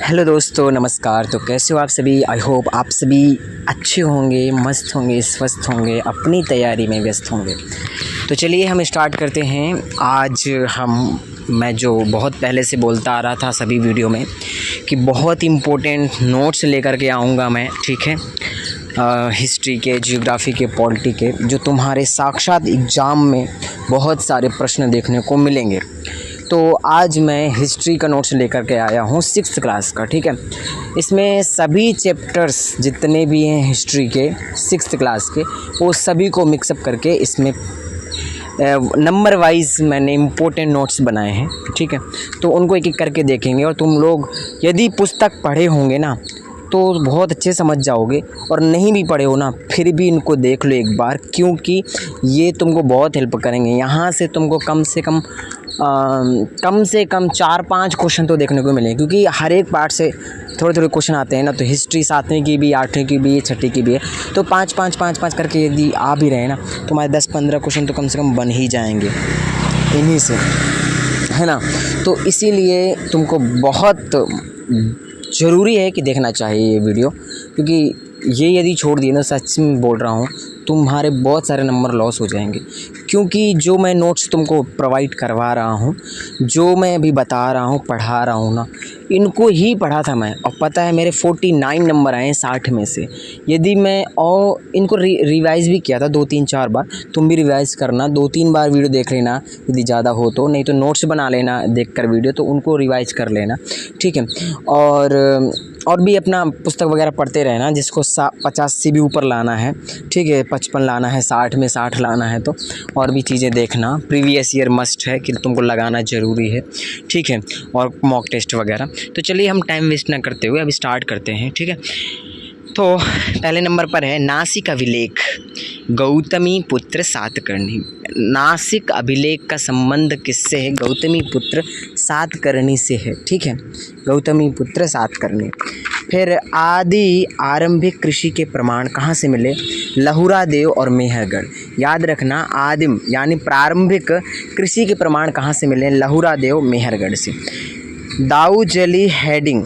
Hello दोस्तों, नमस्कार। तो कैसे हो आप सभी? आई होप आप सभी अच्छे होंगे, मस्त होंगे, स्वस्थ होंगे, अपनी तैयारी में व्यस्त होंगे। तो चलिए हम स्टार्ट करते हैं। आज मैं जो बहुत पहले से बोलता आ रहा था सभी वीडियो में कि बहुत इम्पोर्टेंट नोट्स लेकर के आऊँगा मैं, ठीक है, हिस्ट्री के, जियोग्राफी के, पॉलिटी के, जो तुम्हारे साक्षात एग्ज़ाम में बहुत सारे प्रश्न देखने को मिलेंगे। तो आज मैं हिस्ट्री का नोट्स लेकर के आया हूँ 6th क्लास का, ठीक है। इसमें सभी चैप्टर्स जितने भी हैं हिस्ट्री के 6th क्लास के, वो सभी को मिक्सअप करके इसमें नंबर वाइज मैंने इम्पोर्टेंट नोट्स बनाए हैं, ठीक है। तो उनको एक एक करके देखेंगे और तुम लोग यदि पुस्तक पढ़े होंगे ना तो बहुत अच्छे समझ जाओगे, और नहीं भी पढ़े हो ना फिर भी इनको देख लो एक बार, क्योंकि ये तुमको बहुत हेल्प करेंगे। यहाँ से तुमको कम से कम 4-5 क्वेश्चन तो देखने को मिलेंगे, क्योंकि हर एक पार्ट से थोड़े थोड़े क्वेश्चन आते हैं ना। तो हिस्ट्री 7वीं की भी, 8वीं की भी, 6ठी की भी है, तो 5-5 करके यदि आ भी रहे ना तो हमारे 10-15 क्वेश्चन तो कम से कम बन ही जाएंगे इन्हीं से, है ना। तो इसीलिए तुमको बहुत ज़रूरी है कि देखना चाहिए ये वीडियो, क्योंकि ये यदि छोड़ दिए ना, सच में बोल रहा हूँ, तुम्हारे बहुत सारे नंबर लॉस हो जाएंगे। क्योंकि जो मैं नोट्स तुमको प्रोवाइड करवा रहा हूँ, जो मैं अभी बता रहा हूँ, पढ़ा रहा हूँ ना, इनको ही पढ़ा था मैं, और पता है मेरे 49 नंबर आए हैं 60 में से। यदि मैं और इनको रिवाइज़ भी किया था 2-3-4 बार। तुम भी रिवाइज़ करना, 2-3 बार वीडियो देख लेना यदि ज़्यादा हो तो, नहीं तो नोट्स बना लेना देखकर वीडियो, तो उनको रिवाइज़ कर लेना, ठीक है। और भी अपना पुस्तक वगैरह पढ़ते रहना, जिसको 50 से भी ऊपर लाना है, ठीक है, 55 लाना है, 60 में 60 लाना है, तो और भी चीज़ें देखना। प्रीवियस ईयर मस्ट है कि तुमको लगाना ज़रूरी है, ठीक है, और मॉक टेस्ट वगैरह। तो चलिए हम टाइम वेस्ट ना करते हुए अभी स्टार्ट करते हैं, ठीक है। तो पहले नंबर पर है नासिक अभिलेख, गौतमी पुत्र सातकर्णी। नासिक अभिलेख का संबंध किससे है? गौतमी पुत्र सातकर्णी से है, ठीक है, गौतमी पुत्र सातकर्णी। फिर आदि आरंभिक कृषि के प्रमाण कहाँ से मिले? लहुरा देव और मेहरगढ़। याद रखना, आदिम यानी प्रारंभिक कृषि के प्रमाण कहाँ से मिले? लहुरा देव, मेहरगढ़ से। दाऊजली हेडिंग,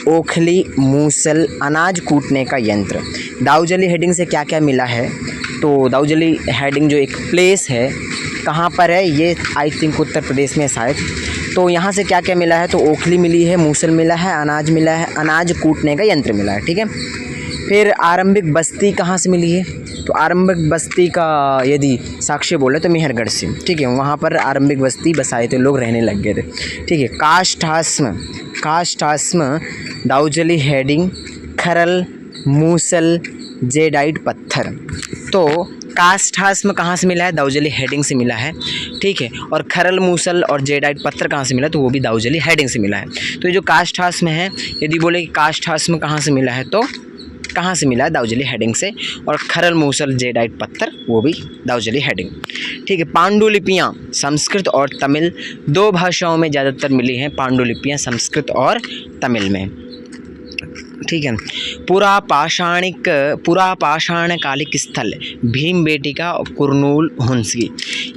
ओखली, मूसल, अनाज कूटने का यंत्र। दाऊजली हेडिंग से क्या क्या मिला है? तो दाऊजली हेडिंग जो एक प्लेस है, कहाँ पर है ये? आई थिंक उत्तर प्रदेश में शायद। तो यहाँ से क्या क्या मिला है? तो ओखली मिली है, मूसल मिला है, अनाज मिला है, अनाज कूटने का यंत्र मिला है, ठीक है। फिर आरंभिक बस्ती कहाँ से मिली है? तो आरंभिक बस्ती का यदि साक्ष्य बोले तो मेहरगढ़ से, ठीक है, वहाँ पर आरंभिक बस्ती बसाए थे, लोग रहने लग गए थे, ठीक है। काष्ठाश्म, दाऊजली हेडिंग, खरल, मूसल, जेडाइट पत्थर। तो काष्ठाश्म कहाँ से मिला है? दाऊजली हेडिंग से मिला है, ठीक है। और खरल, मूसल और जेडाइट पत्थर कहाँ से मिला? तो वो भी दाऊजली हेडिंग से मिला है। तो ये जो काष्ठाश्म है, यदि बोले कि काष्ठाश्म कहाँ से मिला है, तो कहाँ से मिला है? दाऊजली हेडिंग से। और खरल, मूसल, जेडाइट पत्थर वो भी दाऊजली हेडिंग, ठीक है। पांडुलिपियाँ संस्कृत और तमिल, 2 भाषाओं में ज़्यादातर मिली हैं पांडुलिपियाँ, संस्कृत और तमिल में, ठीक है। पुरापाषाणकालिक स्थल, भीमबेटिका और कुरनूल, हुंसगी।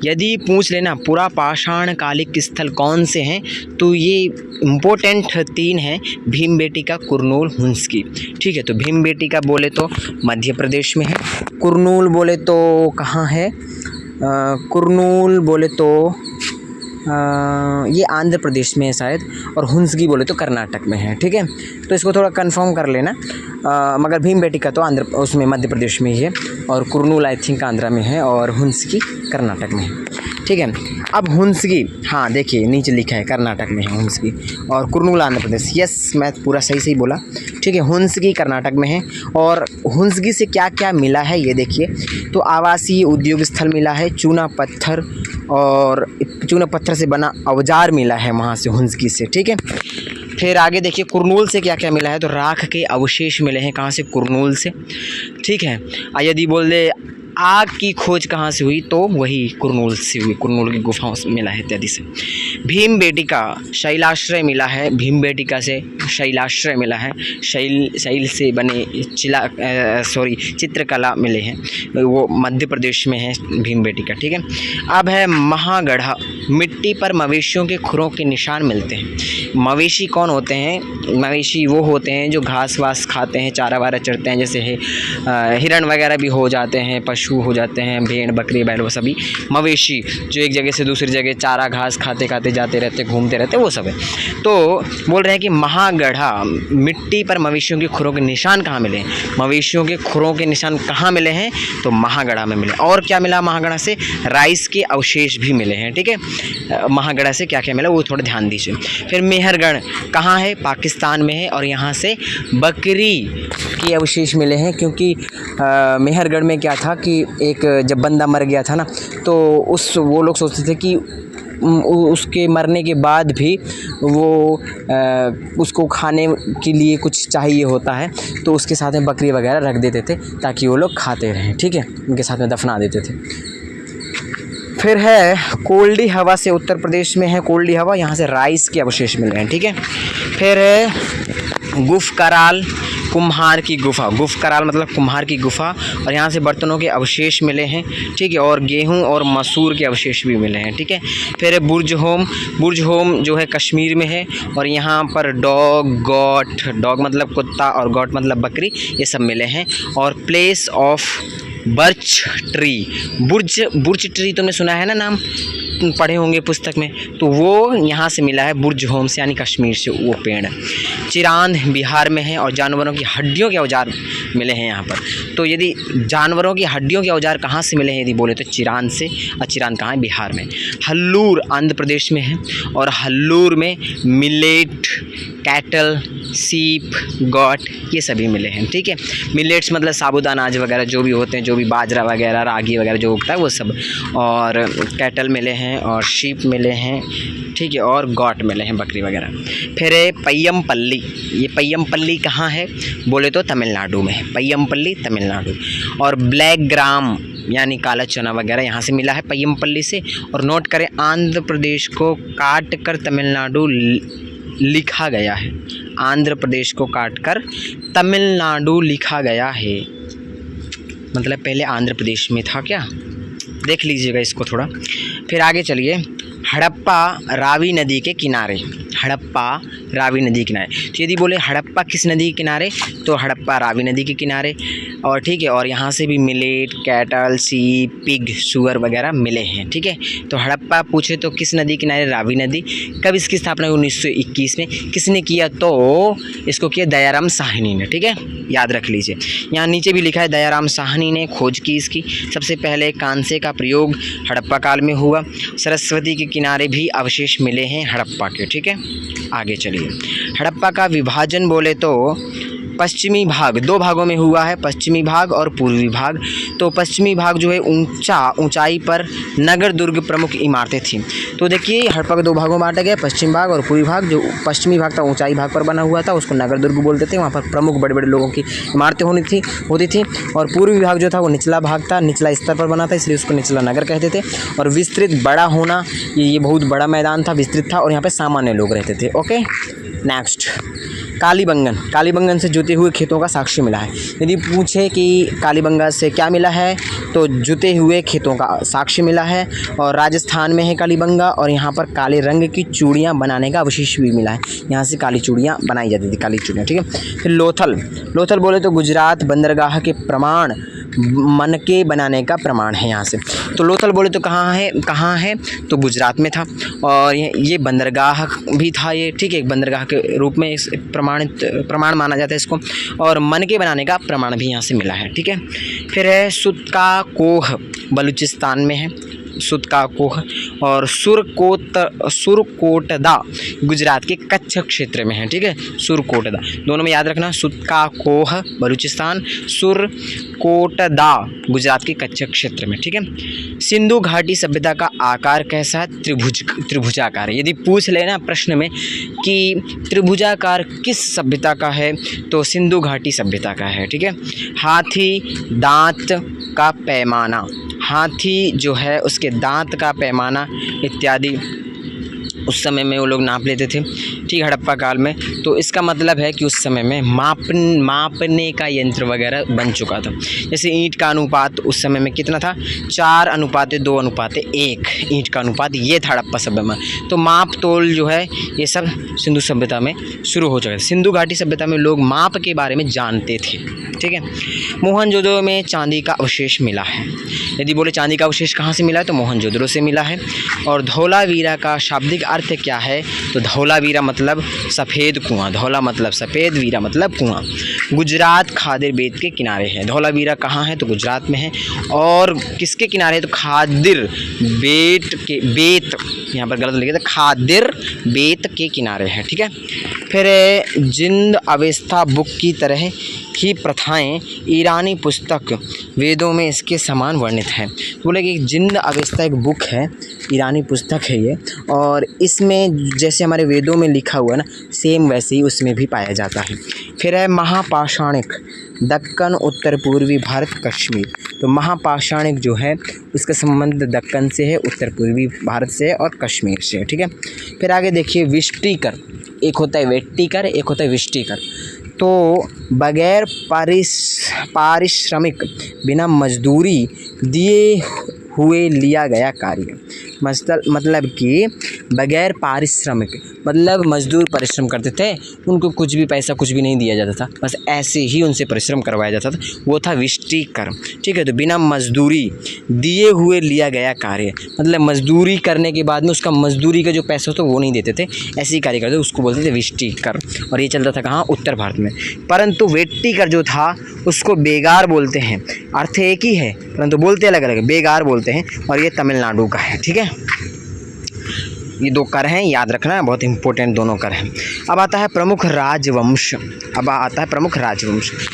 यदि पूछ लेना पुरापाषाणकालिक स्थल कौन से हैं, तो ये इम्पोर्टेंट 3 हैं, भीमबेटिका, कुरनूल, हुंसगी, ठीक है। तो भीमबेटिका बोले तो मध्य प्रदेश में है, कुरनूल बोले तो कहाँ है? कुरनूल बोले तो ये आंध्र प्रदेश में है शायद, और हुंसगी बोले तो कर्नाटक में है, ठीक है। तो इसको थोड़ा कंफर्म कर लेना। मगर भीमबेटिका तो उसमें मध्य प्रदेश में ही है, और कुरनूल आई थिंक आंध्रा में है, और हुंसगी कर्नाटक में है, ठीक है। अब हुंसगी, हाँ देखिए नीचे लिखा है कर्नाटक में है हुंसगी, और कुरनूल आंध्र प्रदेश। यस, मैं पूरा सही बोला, ठीक है। हुंसगी कर्नाटक में है। और हुंसगी से क्या क्या मिला है ये देखिए। तो आवासीय उद्योग स्थल मिला है, चूना पत्थर, और चूना पत्थर से बना औजार मिला है वहाँ से, हुंसगी से, ठीक है। फिर आगे देखिए कुरनूल से क्या क्या मिला है। तो राख के अवशेष मिले हैं, कहाँ से? कुरनूल से, ठीक है। यदि बोल दे आग की खोज कहाँ से हुई, तो वही कुरनूल से हुई, कुरनूल की गुफाओं से मिला है इत्यादि से। भीमबेटिका शैलाश्रय मिला है, भीमबेटिका से शैलाश्रय मिला है, शैल से बने चित्रकला मिले हैं, वो मध्य प्रदेश में है भीमबेटिका। ठीक है, अब है महागढ़ा, मिट्टी पर मवेशियों के खुरों के निशान मिलते हैं। मवेशी कौन होते हैं, मवेशी वो होते हैं जो घास वास खाते हैं, चारा वारा चरते हैं, जैसे है हिरण वगैरह भी हो जाते हैं, पशु हो जाते हैं, भेड़ बकरी बैल, वो सभी मवेशी जो एक जगह से दूसरी जगह चारा घास खाते खाते जाते रहते, घूमते रहते, वो सब है। तो बोल रहे हैं कि महागढ़ा, मिट्टी पर मवेशियों के खुरों के निशान कहाँ मिले हैं, मवेशियों के खुरों के निशान कहाँ मिले हैं, तो महागढ़ा में मिले। और क्या मिला महागढ़ा से, राइस के अवशेष भी मिले हैं। ठीक है, महागढ़ा से क्या क्या मिला वो थोड़ा ध्यान दीजिए। फिर मेहरगढ़ कहाँ है, पाकिस्तान में है, और यहाँ से बकरी के अवशेष मिले हैं, क्योंकि मेहरगढ़ में क्या था कि एक जब बंदा मर गया था ना, तो वो लोग सोचते थे कि उसके मरने के बाद भी वो उसको खाने के लिए कुछ चाहिए होता है, तो उसके साथ में बकरी वगैरह रख देते थे ताकि वो लोग खाते रहें। ठीक है, उनके साथ में दफना देते थे। फिर है कोल्डी हवा से, उत्तर प्रदेश में है कोल्डी हवा, यहाँ से राइस के अवशेष मिल रहे हैं। ठीक है, फिर है गुफकराल, कुम्हार की गुफा, गुफकराल मतलब कुम्हार की गुफा, और यहाँ से बर्तनों के अवशेष मिले हैं। ठीक है, और गेहूं और मसूर के अवशेष भी मिले हैं। ठीक है, फिर है बुर्ज होम, बुर्ज होम जो है कश्मीर में है, और यहाँ पर डॉग गॉट, डॉग मतलब कुत्ता और गॉट मतलब बकरी, ये सब मिले हैं। और place of birch tree, Burj tree तुमने सुना है ना, नाम पढ़े होंगे पुस्तक में, तो वो यहाँ से मिला है, बुर्ज होम से, यानी कश्मीर से वो पेड़। चिरांद बिहार में है, और जानवरों की हड्डियों के औजार मिले हैं यहाँ पर। तो यदि जानवरों की हड्डियों के औजार कहाँ से मिले हैं यदि बोले तो चिरांद से, और चिरांद कहाँ है, बिहार में। हल्लूर आंध्र प्रदेश में है, और हल्लूर में मिलेट, कैटल, सीप, गॉट, ये सभी मिले हैं। ठीक है, मिलेट्स मतलब साबुत अनाज वगैरह जो भी होते हैं, जो भी बाजरा वगैरह रागी वगैरह जो उगता है वो सब, और कैटल मिले हैं, और शीप मिले हैं। ठीक है, और गॉट मिले हैं, बकरी वगैरह। फिर है पय्यमपल्ली, ये पय्यमपल्ली कहाँ है बोले तो तमिलनाडु में है, पय्यमपल्ली तमिलनाडु। और ब्लैक ग्राम यानी काला चना वगैरह यहाँ से मिला है पय्यमपल्ली से। और नोट करें, आंध्र प्रदेश को काट कर तमिलनाडु लिखा गया है, आंध्र प्रदेश को काटकर तमिलनाडु लिखा गया है, मतलब पहले आंध्र प्रदेश में था क्या, देख लीजिएगा इसको थोड़ा। फिर आगे चलिए, हड़प्पा रावी नदी के किनारे, हड़प्पा रावी नदी के किनारे। तो यदि बोले हड़प्पा किस नदी के किनारे, तो हड़प्पा रावी नदी के किनारे। और ठीक है, और यहाँ से भी मिलेट, कैटल, सीप, पिग, सुअर वगैरह मिले हैं। ठीक है, तो हड़प्पा पूछे तो किस नदी किनारे, रावी नदी। कब इसकी स्थापना 1921 में, किसने किया, तो इसको किया दयाराम साहनी ने। ठीक है, याद रख लीजिए, यहाँ नीचे भी लिखा है दयाराम साहनी ने खोज की इसकी। सबसे पहले कांसे का प्रयोग हड़प्पा काल में हुआ। सरस्वती के किनारे भी अवशेष मिले हैं हड़प्पा के। ठीक है, आगे चलिए। हड़प्पा का विभाजन बोले तो पश्चिमी भाग दो भागों में हुआ है, पश्चिमी भाग और पूर्वी भाग। तो पश्चिमी भाग जो है ऊंचाई पर नगर दुर्ग प्रमुख इमारतें थीं। तो देखिए हड़प्पा को दो भागों में बांटा गया, पश्चिम भाग और पूर्वी भाग। जो पश्चिमी भाग था ऊंचाई भाग पर बना हुआ था, उसको नगर दुर्ग बोलते थे, वहाँ पर प्रमुख बड़े बड़े लोगों की इमारतें होती थी। और पूर्वी भाग जो था वो निचला भाग था, निचला स्तर पर बना था, इसलिए उसको निचला नगर कहते थे। और विस्तृत बड़ा होना, ये बहुत बड़ा मैदान था, विस्तृत था, और यहाँ पर सामान्य लोग रहते थे। ओके, नेक्स्ट कालीबंगन, कालीबंगन से जुते हुए खेतों का साक्ष्य मिला है। यदि पूछे कि कालीबंगन से क्या मिला है, तो जुते हुए खेतों का साक्ष्य मिला है। और राजस्थान में है कालीबंगा, और यहाँ पर काले रंग की चूड़ियाँ बनाने का अवशेष भी मिला है, यहाँ से काली चूड़ियाँ बनाई जाती थी, काली चूड़ियाँ। ठीक है, फिर लोथल, लोथल बोले तो गुजरात बंदरगाह के प्रमाण मनके बनाने का प्रमाण है यहाँ से। तो लोथल बोले तो कहाँ है, तो गुजरात में था, और ये बंदरगाह भी था ये। ठीक है, एक बंदरगाह के रूप में इस प्रमाण माना जाता है इसको। और मनके बनाने का प्रमाण भी यहाँ से मिला है। ठीक है, फिर है सुत्का कोह, बलूचिस्तान में है। सुतकाकोह और सुरकोटदा गुजरात के कच्छ क्षेत्र में है। ठीक है, सुरकोटदा दोनों में याद रखना, सुतकाकोह बलूचिस्तान, सुरकोटदा गुजरात के कच्छ क्षेत्र में। ठीक है, सिंधु घाटी सभ्यता का आकार कैसा है? त्रिभुजाकार है। यदि पूछ लेना प्रश्न में कि त्रिभुजाकार किस सभ्यता का है, तो सिंधु घाटी सभ्यता का है। ठीक है, हाथी दांत का पैमाना, हाथी जो है उसके दांत का पैमाना इत्यादि उस समय में वो लोग नाप लेते थे। ठीक, हड़प्पा काल में। तो इसका मतलब है कि उस समय में मापने का यंत्र वगैरह बन चुका था। जैसे ईंट का अनुपात उस समय में कितना था? 4:2:1 ईंट का अनुपात ये था हड़प्पा सभ्यता में। तो माप तोल जो है ये सब सिंधु सभ्यता में शुरू हो चुका है। सिंधु घाटी सभ्यता में लोग माप के बारे में जानते थे। ठीक है, मोहनजोदड़ो में चांदी का अवशेष मिला है। यदि बोले चांदी का अवशेष कहाँ से मिला है, तो मोहनजोदड़ो से मिला है। और धौलावीरा का शाब्दिक अर्थ क्या है? तो धौलावीरा मतलब सफ़ेद कुआं, धौला मतलब सफ़ेद, वीरा मतलब कुआं। गुजरात खादिर बेट के किनारे है। धौलावीरा कहाँ है? तो गुजरात में है। और किसके किनारे है? तो खादिर बेट के, बेत यहाँ पर गलत लिखे थे, खादिर बेत के किनारे है। ठीक है, फिर जिंद अवस्था बुक की तरह की प्रथाएं ईरानी पुस्तक वेदों में इसके समान वर्णित हैं। बोले कि जिंद अवस्था एक बुक है, ईरानी पुस्तक है ये, और इसमें जैसे हमारे वेदों में लिखा हुआ है ना, सेम वैसे ही उसमें भी पाया जाता है। फिर है महापाषाणिक, दक्कन उत्तर पूर्वी भारत कश्मीर। तो महापाषाणिक जो है उसका संबंध दक्कन से है, उत्तर पूर्वी भारत से है और कश्मीर से है। ठीक है, फिर आगे देखिए विष्टिकर, एक होता है वेट्टिकर, एक होता है विष्टिकर। तो बगैर पारिश्रमिक, बिना मजदूरी दिए हुए लिया गया कार्य। मतलब कि बगैर पारिश्रमिक मतलब मजदूर परिश्रम करते थे, उनको कुछ भी पैसा कुछ भी नहीं दिया जाता था, बस ऐसे ही उनसे परिश्रम करवाया जाता था, वो था विष्टिकर। ठीक है, तो बिना मजदूरी दिए हुए लिया गया कार्य, मतलब मजदूरी करने के बाद में उसका मजदूरी का जो पैसा होता वो नहीं देते थे, ऐसे ही कार्य करते, उसको बोलते थे विष्टिकर। और ये चलता था कहाँ? उत्तर भारत में। परंतु वेट्टिकर जो था उसको बेगार बोलते हैं, अर्थ एक ही है परंतु बोलते अलग अलग, बेगार बोलते हैं, और ये तमिलनाडु का है। ठीक है, ये दो कर हैं, याद रखना, बहुत इंपॉर्टेंट दोनों कर हैं। अब आता है प्रमुख राजवंश,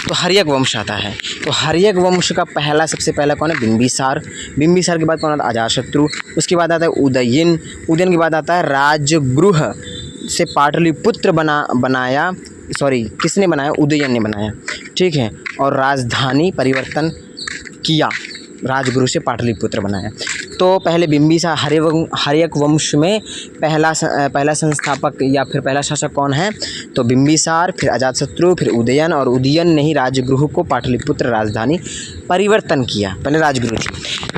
तो हर्यक वंश आता है। तो हर्यक वंश का पहला, सबसे पहला कौन है? बिंबिसार। बिंबिसार के बाद कौन आता है? अजातशत्रु। उसके बाद आता है उदयन। उदयन के बाद आता है राजगृह से पाटलिपुत्र बनाया, सॉरी किसने बनाया? उदयन ने बनाया। ठीक है, और राजधानी परिवर्तन किया, राजगृह से पाटलिपुत्र बनाया। तो पहले बिंबिसार हर्यक वंश में पहला संस्थापक या फिर पहला शासक कौन है? तो बिंबिसार, फिर अजातशत्रु, फिर उदयन, और उदयन ने ही राजगृह को पाटलिपुत्र राजधानी परिवर्तन किया, पहले राजगृह थी।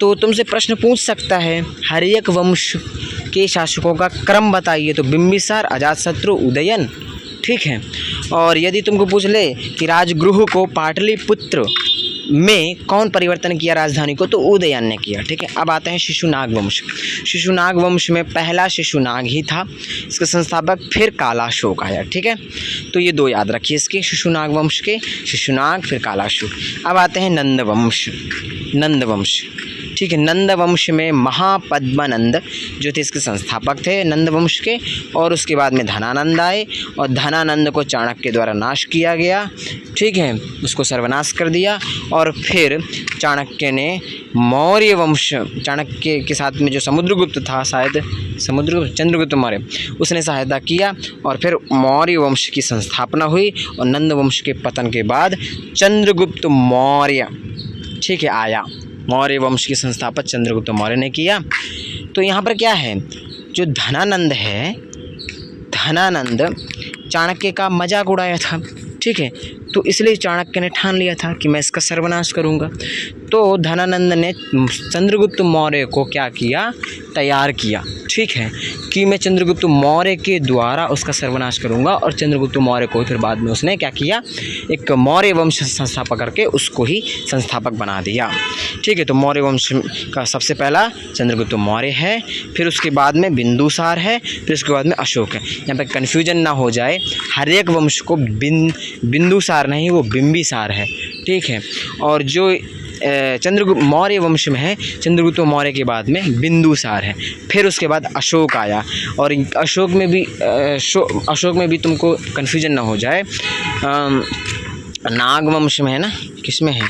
तो तुमसे प्रश्न पूछ सकता है हर्यक वंश के शासकों का क्रम बताइए, तो बिंबिसार, अजातशत्रु, उदयन। ठीक है, और यदि तुमको पूछ ले कि राजगृह को पाटलिपुत्र में कौन परिवर्तन किया राजधानी को, तो उदयन ने किया। ठीक है, अब आते हैं शिशुनाग वंश। शिशुनाग वंश में पहला शिशुनाग ही था इसका संस्थापक, फिर कालाशोक आया। ठीक है, तो ये दो याद रखिए इसके, शिशुनाग वंश के, शिशुनाग फिर कालाशोक। अब आते हैं नंदवंश। ठीक है, नंदवंश में महापद्मानंद जो थे इसके संस्थापक थे नंदवंश के, और उसके बाद में धनानंद आए, और धनानंद को चाणक्य द्वारा नाश किया गया। ठीक है, उसको सर्वनाश कर दिया, और फिर चाणक्य ने मौर्य वंश, चाणक्य के साथ में जो समुद्रगुप्त था, शायद चंद्रगुप्त मौर्य, उसने सहायता किया, और फिर मौर्य वंश की संस्थापना हुई, और नंद वंश के पतन के बाद चंद्रगुप्त मौर्य, ठीक है, आया। मौर्य वंश की संस्थापक चंद्रगुप्त मौर्य ने किया। तो यहाँ पर क्या है, जो धनानंद है, धनानंद चाणक्य का मजाक उड़ाया था। ठीक है, तो इसलिए चाणक्य ने ठान लिया था कि मैं इसका सर्वनाश करूँगा। तो धनानंद ने चंद्रगुप्त मौर्य को क्या किया? तैयार किया। ठीक है, कि मैं चंद्रगुप्त मौर्य के द्वारा उसका सर्वनाश करूँगा, और चंद्रगुप्त मौर्य को फिर बाद में उसने क्या किया? एक मौर्य वंश संस्थापक करके उसको ही संस्थापक बना दिया। ठीक है, तो मौर्य वंश का सबसे पहला चंद्रगुप्त मौर्य है, फिर उसके बाद में बिंदुसार है, फिर उसके बाद में अशोक है। यहाँ पर कन्फ्यूजन ना हो जाए, हर एक वंश को बिंदुसार नहीं, वो बिंबिसार है। ठीक है, और जो चंद्रगुप्त मौर्य वंश में है, चंद्रगुप्त मौर्य के बाद में बिंदुसार है, फिर उसके बाद अशोक आया। और अशोक में भी तुमको कन्फ्यूजन ना हो जाए, नाग वंश में है ना, किसमें है,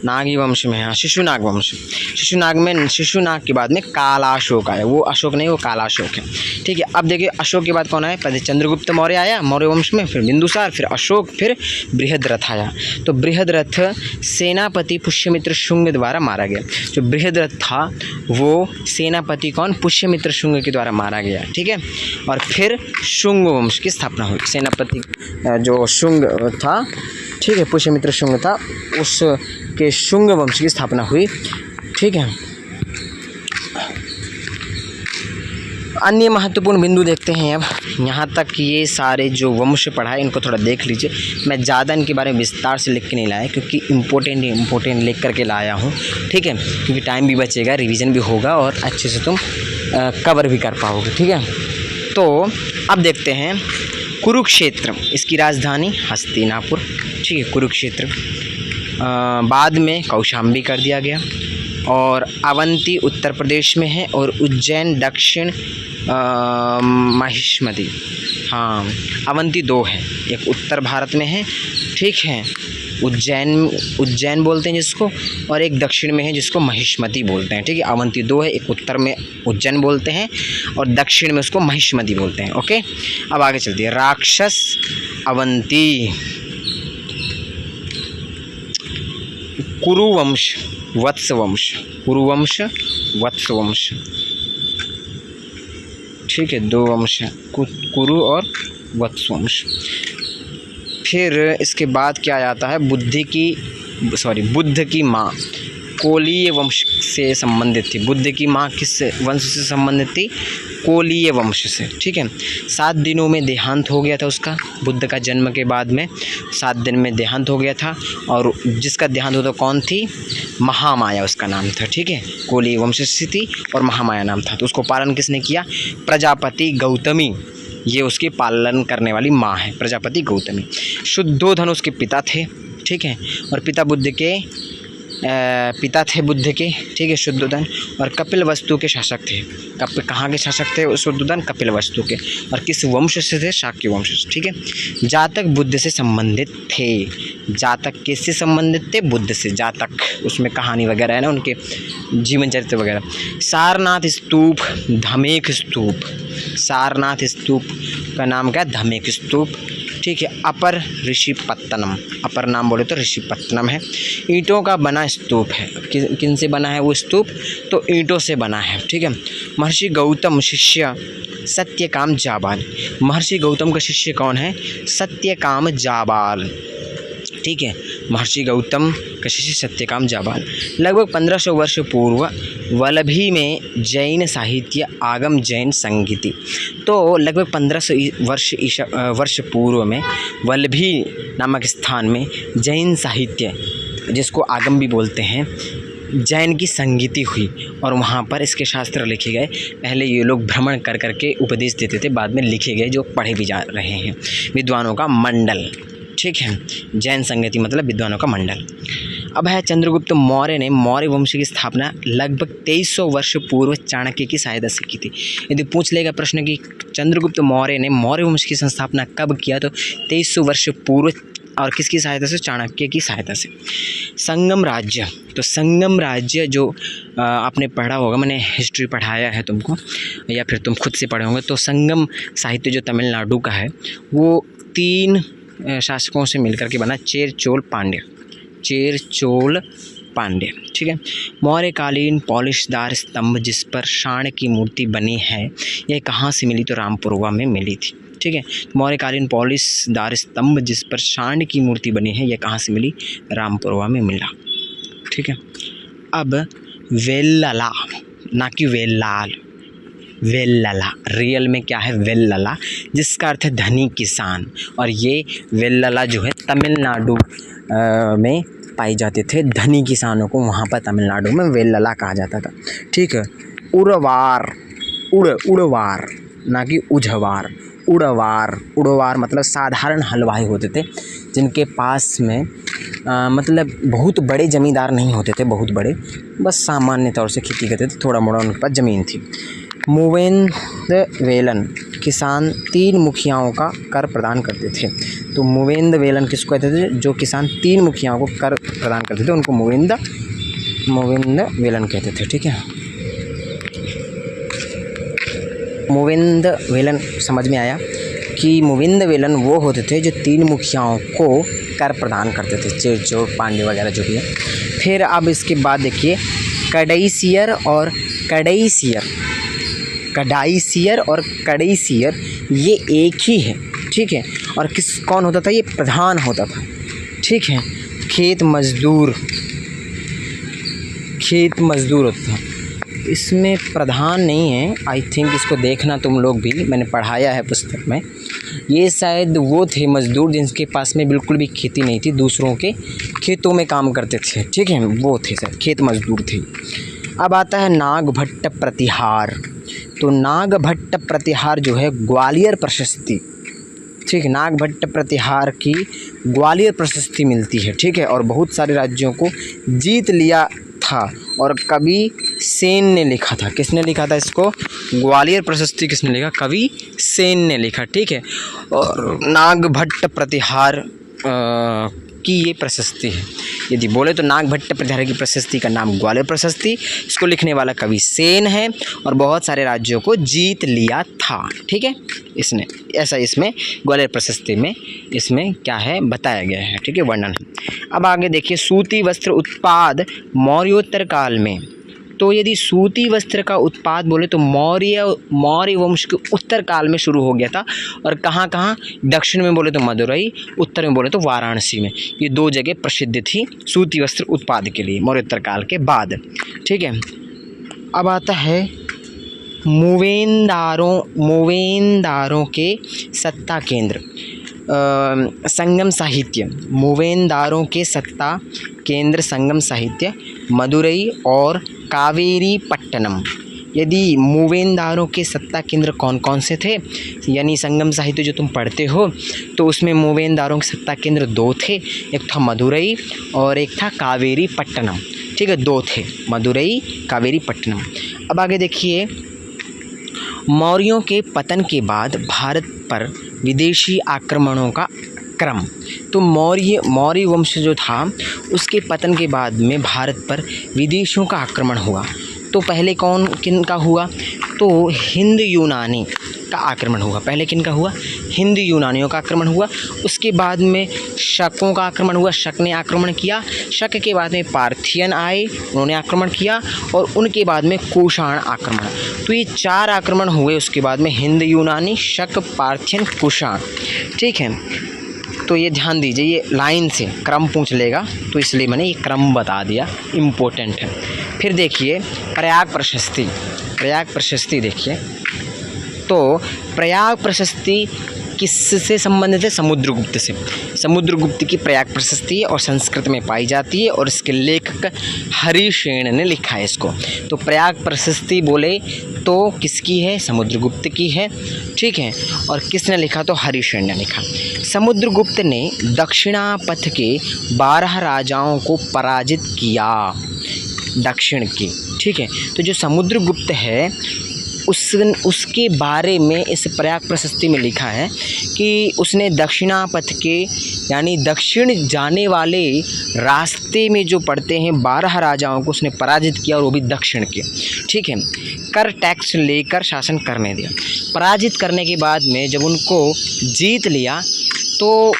नागी वंश में है, शिशुनाग वंश। शिशुनाग के बाद में कालाशोक आया, वो अशोक नहीं, वो कालाशोक है। ठीक है, अब देखिए अशोक के बाद कौन आया, पहले चंद्रगुप्त मौर्य आया मौर्य वंश में, फिर बिंदुसार, फिर अशोक, फिर बृहद्रथ आया। तो बृहद्रथ सेनापति पुष्यमित्र शुंग द्वारा मारा गया। जो बृहद्रथ था वो सेनापति कौन, पुष्यमित्र शुंग के द्वारा मारा गया। ठीक है, और फिर शुंग वंश की स्थापना हुई। सेनापति जो शुंग था, ठीक है, पुष्यमित्र शुंग था, उसके शुंग वंश की स्थापना हुई। ठीक है, अन्य महत्वपूर्ण बिंदु देखते हैं। अब यहाँ तक ये सारे जो वंश पढ़ा है इनको थोड़ा देख लीजिए। मैं ज़्यादा इनके बारे में विस्तार से लिख के नहीं लाया, क्योंकि इम्पोर्टेंट लिख करके लाया हूँ। ठीक है, क्योंकि टाइम भी बचेगा, रिवीजन भी होगा और अच्छे से तुम कवर भी कर पाओगे। ठीक है, तो अब देखते हैं कुरुक्षेत्र, इसकी राजधानी हस्तिनापुर। ठीक है, कुरुक्षेत्र बाद में कौशाम्बी कर दिया गया। और अवंती उत्तर प्रदेश में है, और उज्जैन दक्षिण महिष्मती। हाँ, अवंती दो है, एक उत्तर भारत में है, ठीक है, उज्जैन बोलते हैं जिसको, और एक दक्षिण में है जिसको महिष्मती बोलते हैं। ठीक है, अवंती दो है, एक उत्तर में उज्जैन बोलते हैं और दक्षिण में उसको महिष्मती बोलते हैं। ओके, अब आगे चलती है। राक्षस अवंती, कुरुवंश, वत्सवंश, कुरुवंश, वत्सवंश। ठीक है, दो वंश हैं, कुरु और वत्सवंश। फिर इसके बाद क्या आता है, बुद्ध की माँ कोलीय वंश से संबंधित थी। बुद्ध की माँ किस वंश से संबंधित थी, कोलीय वंश से। ठीक है, 7 दिनों में देहांत हो गया था उसका, बुद्ध का जन्म के बाद में 7 दिन में देहांत हो गया था। और जिसका देहांत होता कौन थी, महामाया उसका नाम था। ठीक है, कोलीय वंश से थी और महामाया नाम था। तो उसको पालन किसने किया, प्रजापति गौतमी, ये उसकी पालन करने वाली माँ है, प्रजापति गौतमी। शुद्धोधन उसके पिता थे। ठीक है, और पिता थे बुद्ध के। ठीक है, शुद्धोधन। और कपिलवस्तु के शासक थे। कहाँ के शासक थे शुद्धोधन, कपिलवस्तु के। और किस वंश से थे, शाक्य वंश से। ठीक है, जातक बुद्ध से संबंधित थे। जातक किससे संबंधित थे, बुद्ध से। जातक उसमें कहानी वगैरह है ना, उनके जीवन चरित्र वगैरह। सारनाथ स्तूप, धमेक स्तूप। सारनाथ स्तूप का नाम क्या है, धमेक स्तूप। ठीक है, अपर ऋषिपत्तनम, अपर नाम बोले तो ऋषिपत्तनम है। ईंटों का बना स्तूप है। किन से बना है वो स्तूप, तो ईंटों से बना है। ठीक है, महर्षि गौतम शिष्य सत्यकाम जाबाल। महर्षि गौतम का शिष्य कौन है, सत्यकाम जाबाल। ठीक है, महर्षि गौतम का शिष्य सत्यकाम जाबाल। लगभग 1500 वर्ष पूर्व वल्लभी में जैन साहित्य आगम जैन संगीति। तो लगभग 1500 वर्ष पूर्व में वल्लभी नामक स्थान में जैन साहित्य, जिसको आगम भी बोलते हैं, जैन की संगीति हुई और वहाँ पर इसके शास्त्र लिखे गए। पहले ये लोग भ्रमण कर करके उपदेश देते थे, बाद में लिखे गए जो पढ़े भी जा रहे हैं। विद्वानों का मंडल। ठीक है, जैन संगति मतलब विद्वानों का मंडल। अब है चंद्रगुप्त मौर्य ने मौर्य वंश की स्थापना लगभग 2300 वर्ष पूर्व चाणक्य की सहायता से की थी। यदि पूछ लेगा प्रश्न कि चंद्रगुप्त मौर्य ने मौर्य वंश की संस्थापना कब किया, तो 2300 वर्ष पूर्व, और किसकी सहायता से, चाणक्य की सहायता से। संगम राज्य, तो संगम राज्य जो आपने पढ़ा होगा, मैंने हिस्ट्री पढ़ाया है तुमको या फिर तुम खुद से पढ़े होंगे, तो संगम साहित्य जो तमिलनाडु का है वो 3 शासकों से मिलकर के बना, चेर चोल पांड्य। ठीक है, मौर्यकालीन पॉलिशदार स्तंभ जिस पर शाण की मूर्ति बनी है, यह कहाँ से मिली, तो रामपुरवा में मिली थी। ठीक है, मौर्यकालीन पॉलिशदार स्तंभ जिस पर शाण की मूर्ति बनी है, यह कहाँ से मिली, रामपुरवा में मिला। ठीक है, अब वेल्लला, ना कि वेल्लाल, वेल्लला रियल में क्या है, वेल्लला, जिसका अर्थ है धनी किसान। और ये वेल्लला जो है तमिलनाडु में पाए जाते थे। धनी किसानों को वहाँ पर तमिलनाडु में वेल्लला कहा जाता था। ठीक है, उड़वार ना कि उझवार, उड़वार मतलब साधारण हलवाई होते थे, जिनके पास में मतलब बहुत बड़े ज़मींदार नहीं होते थे, बहुत बड़े, बस सामान्य तौर से खेती करते थे, थोड़ा मोड़ा उनके पास ज़मीन थी। मुवेंदवेलन किसान 3 मुखियाओं का कर प्रदान करते थे। तो मुवेंदवेलन किसको कहते थे? जो किसान 3 मुखियाओं को कर प्रदान करते थे उनको मुवेंदवेलन कहते थे। ठीक है, मुवेंदवेलन समझ में आया कि मुवेंदवेलन वो होते थे जो 3 मुखियाओं को कर प्रदान करते थे, चेर पांड्य वगैरह जो भी है। फिर अब इसके बाद देखिए कडाईसियर और कडाईसियर ये एक ही है। ठीक है, और कौन होता था? ये प्रधान होता था। ठीक है, खेत मजदूर होता था। इसमें प्रधान नहीं है, आई थिंक इसको देखना तुम लोग भी, मैंने पढ़ाया है पुस्तक में। ये शायद वो थे मजदूर जिनके पास में बिल्कुल भी खेती नहीं थी, दूसरों के खेतों में काम करते थे। ठीक है, वो थे शायद खेत मजदूर थे। अब आता है नागभट्ट प्रतिहार। तो नागभट्ट प्रतिहार जो है ग्वालियर प्रशस्ति, ठीक है, नागभट्ट प्रतिहार की ग्वालियर प्रशस्ति मिलती है। ठीक है, और बहुत सारे राज्यों को जीत लिया था और कवि सेन ने लिखा था। किसने लिखा था इसको? ग्वालियर प्रशस्ति किसने लिखा? कवि सेन ने लिखा। ठीक है, और नागभट्ट प्रतिहार की ये प्रशस्ति है। यदि बोले तो नागभट्ट प्रतिहार की प्रशस्ति का नाम ग्वालियर प्रशस्ति, इसको लिखने वाला कवि सेन है और बहुत सारे राज्यों को जीत लिया था। ठीक है, इसने ऐसा इसमें ग्वालियर प्रशस्ति में इसमें क्या है बताया गया है। ठीक है, वर्णन है। अब आगे देखिए सूती वस्त्र उत्पाद मौर्योत्तर काल में। तो यदि सूती वस्त्र का उत्पाद बोले तो मौर्य वंश के उत्तर काल में शुरू हो गया था। और कहाँ कहाँ? दक्षिण में बोले तो मदुरई, उत्तर में बोले तो वाराणसी में। ये 2 जगह प्रसिद्ध थी सूती वस्त्र उत्पाद के लिए मौर्योत्तर काल के बाद। ठीक है, अब आता है मुवेंदारों के सत्ता केंद्र, संगम साहित्य। मुवेंदारों के सत्ता केंद्र संगम साहित्य मदुरई और कावेरी पट्टनम। यदि मुवेंदारों के सत्ता केंद्र कौन कौन से थे, यानी संगम साहित्य जो तुम पढ़ते हो, तो उसमें मुवेंदारों के सत्ता केंद्र 2 थे, एक था मदुरई और एक था कावेरी पट्टनम। ठीक है, 2 थे, मदुरई कावेरी पट्टनम। अब आगे देखिए मौर्यों के पतन के बाद भारत पर विदेशी आक्रमणों का क्रम। तो मौर्य वंश जो था उसके पतन के बाद में भारत पर विदेशियों का आक्रमण हुआ। तो पहले किन का हुआ? तो हिंद यूनानी का आक्रमण हुआ। पहले किन का हुआ? हिंद यूनानियों का आक्रमण हुआ। उसके बाद में शकों का आक्रमण हुआ, शक ने आक्रमण किया। शक के बाद में पार्थियन आए, उन्होंने आक्रमण किया, और उनके बाद में कुषाण आक्रमण। तो ये 4 आक्रमण हुए उसके बाद में, हिंद यूनानी, शक, पार्थियन, कुषाण। ठीक है, तो ये ध्यान दीजिए, ये लाइन से क्रम पूछ लेगा तो इसलिए मैंने ये क्रम बता दिया, इम्पोर्टेंट है। फिर देखिए प्रयाग प्रशस्ति देखिए। तो प्रयाग प्रशस्ति किससे संबंधित है? समुद्रगुप्त से। समुद्रगुप्त की प्रयाग प्रशस्ति और संस्कृत में पाई जाती है और इसके लेखक हरिसेन ने लिखा है इसको। तो प्रयाग प्रशस्ति बोले तो किसकी है? समुद्रगुप्त की है। ठीक है, और किसने लिखा? तो हरिसेन ने लिखा। समुद्रगुप्त ने दक्षिणापथ के 12 राजाओं को पराजित किया, दक्षिण के। ठीक है, तो जो समुद्रगुप्त है उसके बारे में इस प्रयाग प्रशस्ति में लिखा है कि उसने दक्षिणापथ के यानी दक्षिण जाने वाले रास्ते में जो पड़ते हैं 12 राजाओं को उसने पराजित किया, और वो भी दक्षिण के। ठीक है, कर टैक्स लेकर शासन करने दिया। पराजित करने के बाद में जब उनको जीत लिया तो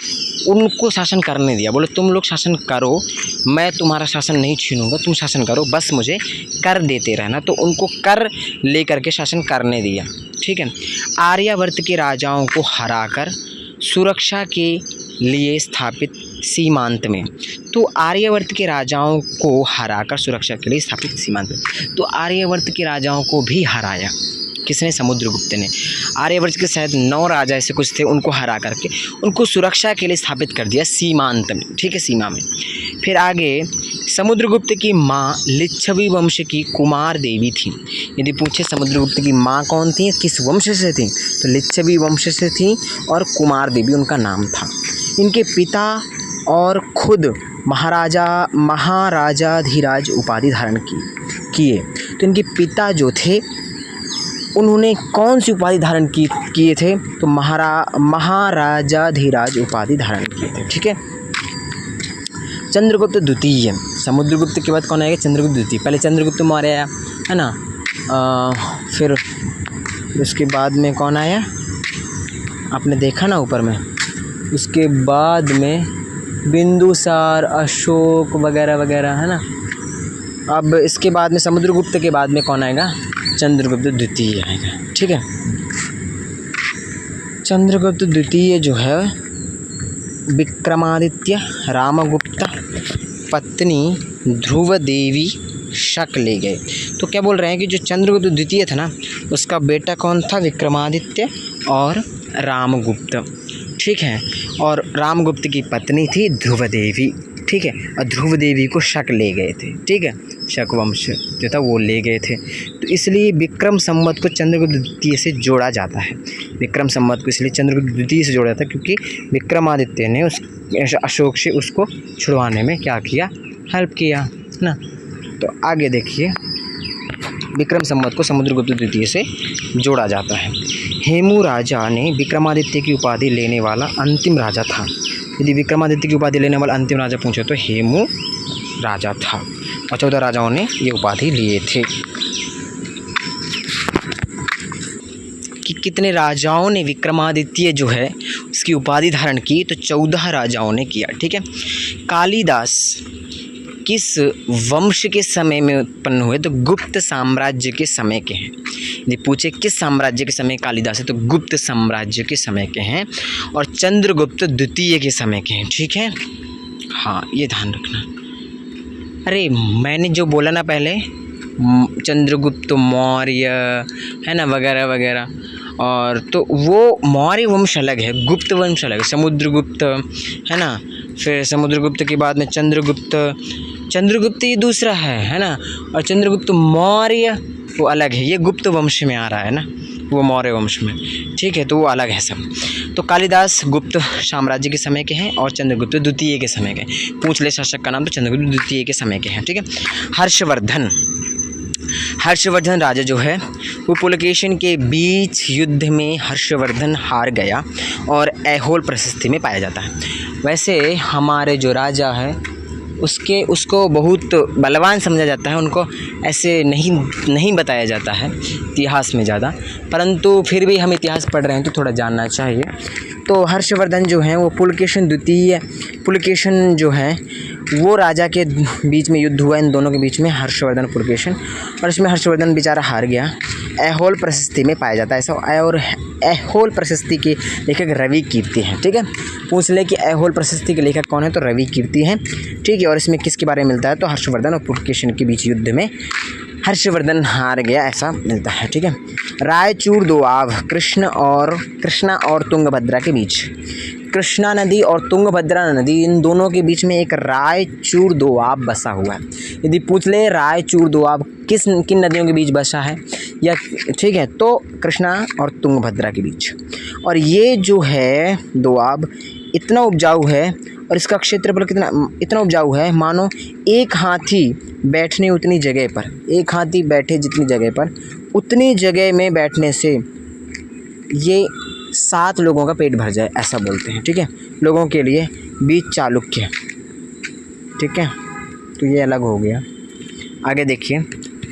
उनको शासन करने दिया। बोले तुम लोग शासन करो, मैं तुम्हारा शासन नहीं छीनूंगा, तुम शासन करो, बस मुझे कर देते रहना। तो उनको कर लेकर के शासन करने दिया। ठीक है, आर्यावर्त के राजाओं को हराकर सुरक्षा के लिए स्थापित सीमांत में। तो आर्यावर्त के राजाओं को हराकर सुरक्षा के लिए स्थापित सीमांत में, तो आर्यावर्त के राजाओं को भी हराया। किसने? समुद्रगुप्त ने। आर्यावर्त के शायद 9 राजा ऐसे कुछ थे, उनको हरा करके उनको सुरक्षा के लिए स्थापित कर दिया सीमांत में। ठीक है, सीमा में। फिर आगे समुद्रगुप्त की माँ लिच्छवी वंश की कुमार देवी थी। यदि पूछे समुद्रगुप्त की माँ कौन थी, किस वंश से थी, तो लिच्छवी वंश से थी और कुमार देवी उनका नाम था। इनके पिता और खुद महाराजाधिराज उपाधि धारण किए। तो इनके पिता जो थे उन्होंने कौन सी उपाधि धारण किए थे? तो महाराजाधिराज उपाधि धारण किए थे। ठीक है। चंद्रगुप्त द्वितीय, समुद्रगुप्त के बाद कौन आएगा? चंद्रगुप्त द्वितीय। पहले चंद्रगुप्त मौर्य आया, है ना। फिर उसके बाद में कौन आया? आपने देखा ना ऊपर में। उसके बाद में बिंदुसार, अशोक वगैरह वगैरह, है ना। अब इसके बाद में समुद्रगुप्त के बाद में कौन आएगा? चंद्रगुप्त द्वितीय आएगा। ठीक है। चंद्रगुप्त द्वितीय जो है विक्रमादित्य रामगुप्त पत्नी ध्रुव देवी शक ले गए। तो क्या बोल रहे हैं कि जो चंद्रगुप्त द्वितीय था ना, उसका बेटा कौन था? विक्रमादित्य और रामगुप्त। ठीक है। और रामगुप्त की पत्नी थी ध्रुव देवी। ठीक है। और ध्रुव देवी को शक ले गए थे। ठीक है। शक वंश जो था वो ले गए थे। तो इसलिए विक्रम संवत को चंद्रगुप्त द्वितीय से जोड़ा जाता है। विक्रम संवत को इसलिए चंद्रगुप्त द्वितीय से जोड़ा जाता है क्योंकि विक्रमादित्य ने उस अशोक से उसको छुड़वाने में क्या किया? हेल्प किया ना। तो आगे देखिए, विक्रम संवत को समुद्रगुप्त द्वितीय से जोड़ा जाता है। हेमू राजा ने विक्रमादित्य की उपाधि लेने वाला अंतिम राजा था। यदि विक्रमादित्य की उपाधि लेने वाला अंतिम राजा पूछे तो हेमू राजा था और 14 राजाओं ने ये उपाधि लिए थे। कि कितने राजाओं ने विक्रमादित्य जो है उसकी उपाधि धारण की? तो 14 राजाओं ने किया। ठीक है। कालिदास किस वंश के समय में उत्पन्न हुए? तो गुप्त साम्राज्य के समय के हैं। यदि पूछे किस साम्राज्य के समय कालिदास है तो गुप्त साम्राज्य के समय के हैं और चंद्रगुप्त द्वितीय के समय के हैं। ठीक है। हाँ, ये ध्यान रखना। अरे मैंने जो बोला ना पहले, चंद्रगुप्त मौर्य, है ना, वगैरह वगैरह, और तो वो मौर्य वंश अलग है, गुप्त वंश अलग है। समुद्रगुप्त, है ना। फिर समुद्रगुप्त के बाद में चंद्रगुप्त ये दूसरा है ना। और चंद्रगुप्त मौर्य वो अलग है, ये गुप्त वंश में आ रहा है ना, वो मौर्य वंश में। ठीक है। तो वो अलग है सब। तो कालिदास गुप्त साम्राज्य के समय के हैं और चंद्रगुप्त द्वितीय के समय के। पूछ ले शासक का नाम तो चंद्रगुप्त द्वितीय के समय के हैं। ठीक है। हर्षवर्धन राजा जो है वो पुलकेशिन के बीच युद्ध में हर्षवर्धन हार गया और ऐहोल प्रशस्ति में पाया जाता है। वैसे हमारे जो राजा है उसको बहुत बलवान समझा जाता है, उनको ऐसे नहीं बताया जाता है इतिहास में ज़्यादा, परंतु फिर भी हम इतिहास पढ़ रहे हैं तो थोड़ा जानना चाहिए। तो हर्षवर्धन जो हैं वो पुलकेशिन जो है वो राजा के बीच में युद्ध हुआ, इन दोनों के बीच में, हर्षवर्धन पुलकेशिन, और इसमें हर्षवर्धन बेचारा हार गया। ऐहोल प्रशस्ति में पाया जाता है ऐसा। और ऐहोल प्रशस्ति के लेखक रवि कीर्ति हैं। ठीक है। पूछ ले कि ऐहोल प्रशस्ति के लेखक कौन है तो रवि कीर्ति हैं। ठीक है। और इसमें किसके बारे में मिलता है तो हर्षवर्धन और पुलकेशिन के बीच युद्ध में हर्षवर्धन हार गया ऐसा मिलता है। ठीक है। रायचूर दोआब कृष्णा और तुंगभद्रा के बीच, कृष्णा नदी और तुंगभद्रा नदी, इन दोनों के बीच में एक रायचूर दोआब बसा हुआ है। यदि पूछ ले रायचूर दोआब किन नदियों के बीच बसा है या, ठीक है, तो कृष्णा और तुंगभद्रा के बीच। और ये जो है दोआब इतना उपजाऊ है और इसका क्षेत्रफल इतना उपजाऊ है, मानो एक हाथी बैठने उतनी जगह पर, एक हाथी बैठे जितनी जगह पर, उतनी जगह में बैठने से ये 7 लोगों का पेट भर जाए ऐसा बोलते हैं। ठीक है। लोगों के लिए बीच चालुक्य। ठीक है। तो ये अलग हो गया। आगे देखिए,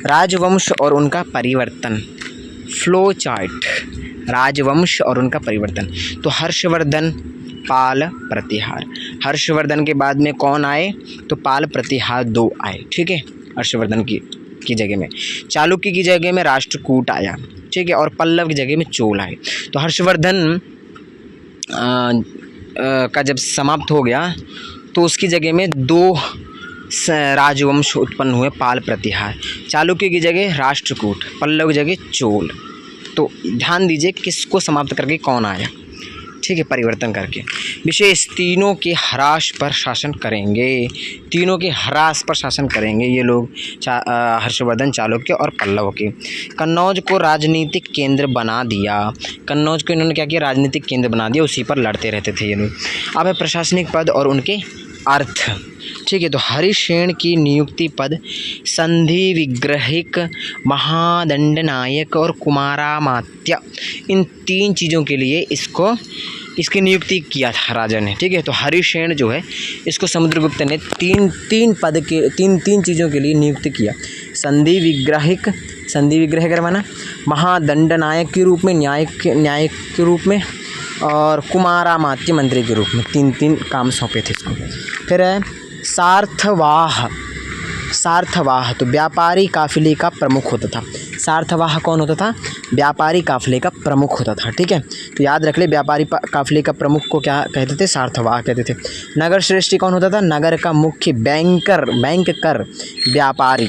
राजवंश और उनका परिवर्तन, फ्लो चार्ट, राजवंश और उनका परिवर्तन। तो हर्षवर्धन, पाल, प्रतिहार। हर्षवर्धन के बाद में कौन आए तो पाल, प्रतिहार 2 आए। ठीक है। हर्षवर्धन की जगह में चालुक्य की जगह में राष्ट्रकूट आया। ठीक है। और पल्लव की जगह में चोल आए। तो हर्षवर्धन का जब समाप्त हो गया तो उसकी जगह में 2 राजवंश उत्पन्न हुए, पाल, प्रतिहार। चालुक्य की जगह राष्ट्रकूट, पल्लव की जगह चोल। तो ध्यान दीजिए किसको समाप्त करके कौन आया। ठीक है। परिवर्तन करके विशेष तीनों के ह्रास पर शासन करेंगे, तीनों के ह्रास पर शासन करेंगे ये लोग, हर्षवर्धन, चालुक्य और पल्लव के। कन्नौज को राजनीतिक केंद्र बना दिया। कन्नौज को इन्होंने क्या किया, राजनीतिक केंद्र बना दिया, उसी पर लड़ते रहते थे ये लोग। अब है प्रशासनिक पद और उनके अर्थ। ठीक है, तो हरिशेन की नियुक्ति पद संधि विग्रहिक, महादंडनायक और कुमारामात्य, इन 3 चीज़ों के लिए इसकी नियुक्ति किया था राजा ने। ठीक है, तो हरिशेन जो है इसको समुद्रगुप्त ने तीन चीज़ों के लिए नियुक्त किया। संधि विग्रह कर माना, महादंडनायक के रूप में, न्यायिक के रूप में, और कुमारामात्य मंत्री के रूप में, 3 काम सौंपे थे इसको। फिर है सार्थवाह, तो व्यापारी काफिले का प्रमुख होता था। सार्थवाह कौन होता था? व्यापारी काफिले का प्रमुख होता था। ठीक है, तो याद रख ले, व्यापारी काफिले का प्रमुख को क्या कहते थे? सार्थवाह कहते थे। नगर श्रेष्ठी कौन होता था? नगर का मुख्य बैंकर व्यापारी।